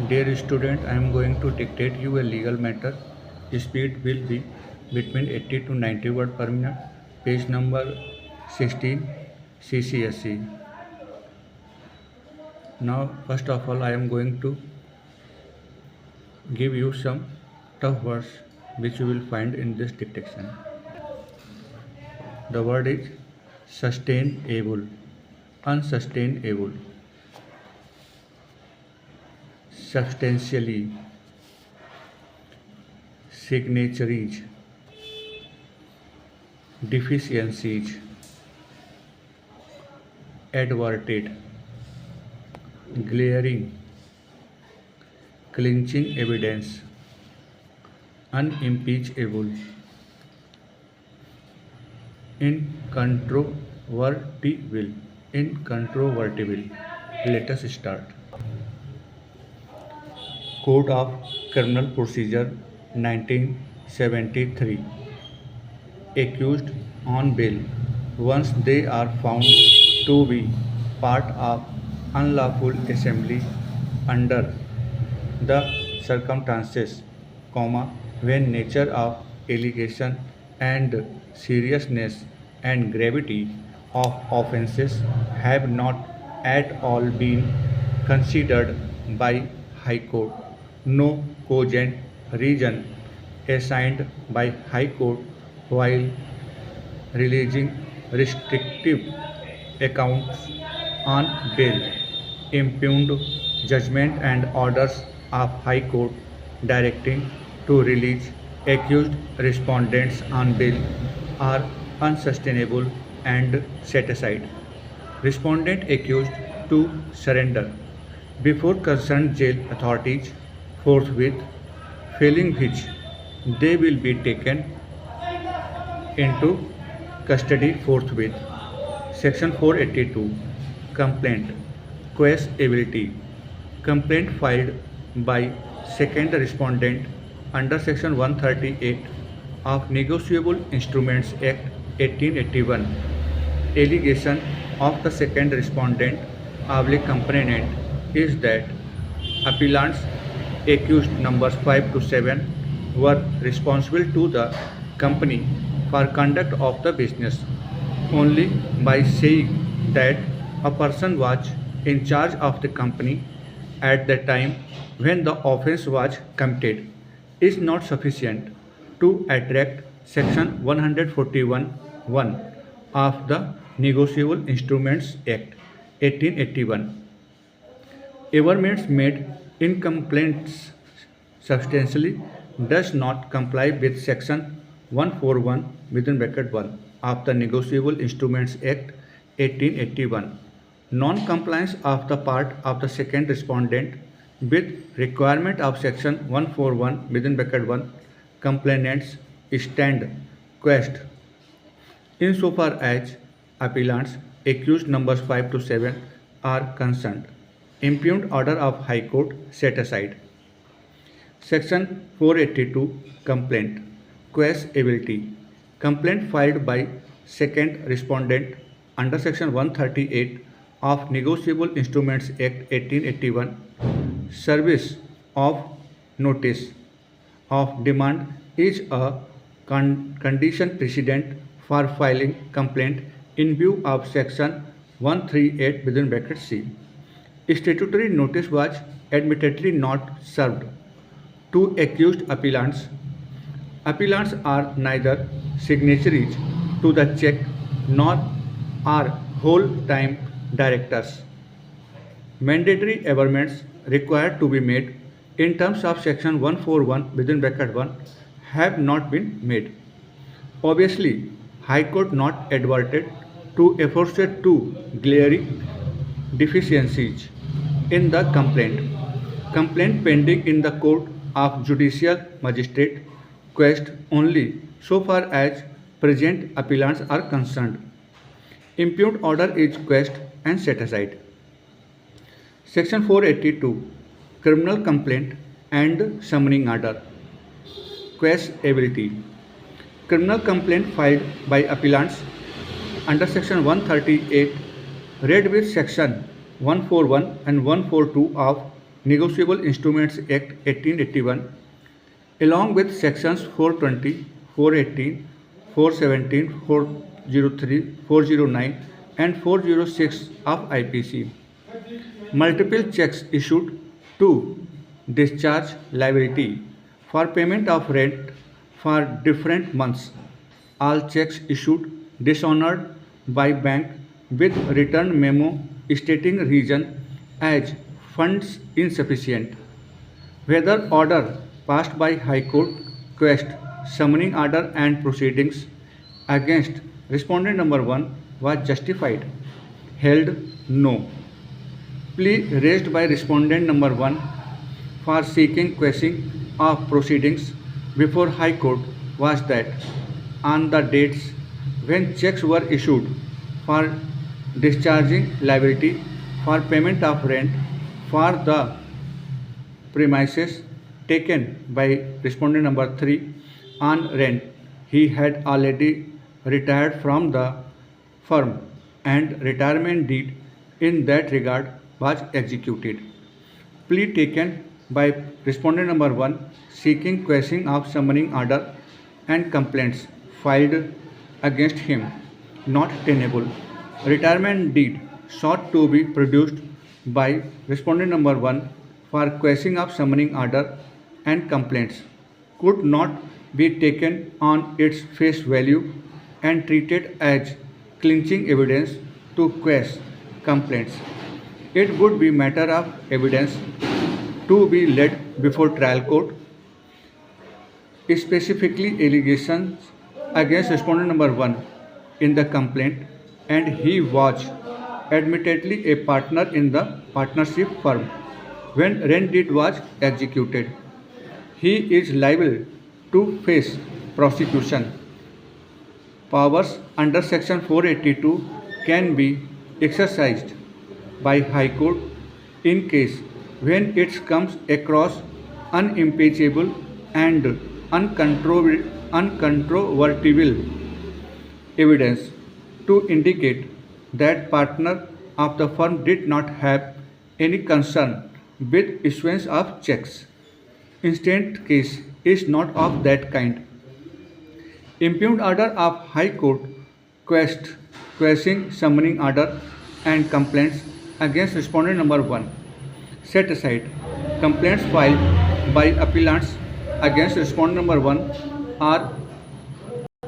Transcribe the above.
Dear student, I am going to dictate you a legal matter. Speed will be between 80 to 90 word per minute. Page number 16 CCSE. Now, first of all, I am going to give you some tough words which you will find in this dictation. The word is sustainable, unsustainable, substantially, signatories, deficiencies, adverted, glaring, clinching evidence, unimpeachable, incontrovertible, incontrovertible. Let us start. Code of Criminal Procedure 1973. Accused on bail, once they are found to be part of unlawful assembly under the circumstances, when nature of allegation and seriousness and gravity of offences have not at all been considered by High Court. No cogent reason assigned by High Court while releasing restrictive accounts on bail, impugned judgment and orders of High Court directing to release accused respondents on bail are unsustainable and set aside. Respondent accused to surrender before concerned jail authorities forthwith, failing which they will be taken into custody forthwith. Section 482. Complaint. Quashability. Complaint filed by second respondent under Section 138 of Negotiable Instruments Act 1881. Allegation of the second respondent complainant is that appellants accused numbers 5 to 7 were responsible to the company for conduct of the business only by saying that a person was in charge of the company at the time when the offense was committed is not sufficient to attract Section 141(1) of the Negotiable Instruments Act 1881. Averments made in complaints substantially does not comply with Section 141 within bracket 1 of the Negotiable Instruments Act 1881. Non-compliance of the part of the second respondent with requirement of Section 141 within bracket 1 complainants stand quashed insofar as appellants accused numbers 5 to 7 are concerned. Impugned order of High Court set aside. Section 482. Complaint. Quashability. Complaint filed by second respondent under Section 138 of Negotiable Instruments Act 1881. Service of notice of demand is a condition precedent for filing complaint in view of Section 138 within bracket C. Statutory notice was admittedly not served to accused appellants. Appellants are neither signatories to the check nor are whole-time directors. Mandatory averments required to be made in terms of Section 141 within bracket 1 have not been made. Obviously, High Court not adverted to aforesaid two glaring deficiencies in the complaint. Complaint pending in the Court of Judicial Magistrate quashed only so far as present appellants are concerned. Impugned order is quashed and set aside. Section 482. Criminal complaint and summoning order. Quashability. Criminal complaint filed by appellants under Section 138 read with Section 141 and 142 of Negotiable Instruments Act 1881, along with sections 420, 418, 417, 403, 409, and 406 of IPC. Multiple checks issued to discharge liability for payment of rent for different months. All checks issued dishonored by bank with return memo stating reason as funds insufficient. Whether order passed by High Court quest summoning order and proceedings against respondent number 1 was justified. Held no. Plea raised by respondent number 1 for seeking quashing of proceedings before High Court was that on the dates when checks were issued for discharging liability for payment of rent for the premises taken by respondent number 3 on rent, he had already retired from the firm and retirement deed in that regard was executed. Plea taken by respondent number 1 seeking quashing of summoning order and complaints filed against him not tenable. Retirement deed sought to be produced by respondent number 1 for quashing of summoning order and complaints could not be taken on its face value and treated as clinching evidence to quash complaints. It would be matter of evidence to be led before trial court, specifically allegations against respondent number 1 in the complaint, and he was admittedly a partner in the partnership firm when rent deed was executed. He is liable to face prosecution. Powers under section 482 can be exercised by High Court in case when it comes across unimpeachable and uncontrovertible evidence to indicate that partner of the firm did not have any concern with issuance of checks. Instant case is not of that kind. Impugned order of High Court quashing summoning order and complaints against respondent number 1. Set aside. Complaints filed by appellants against respondent number 1 are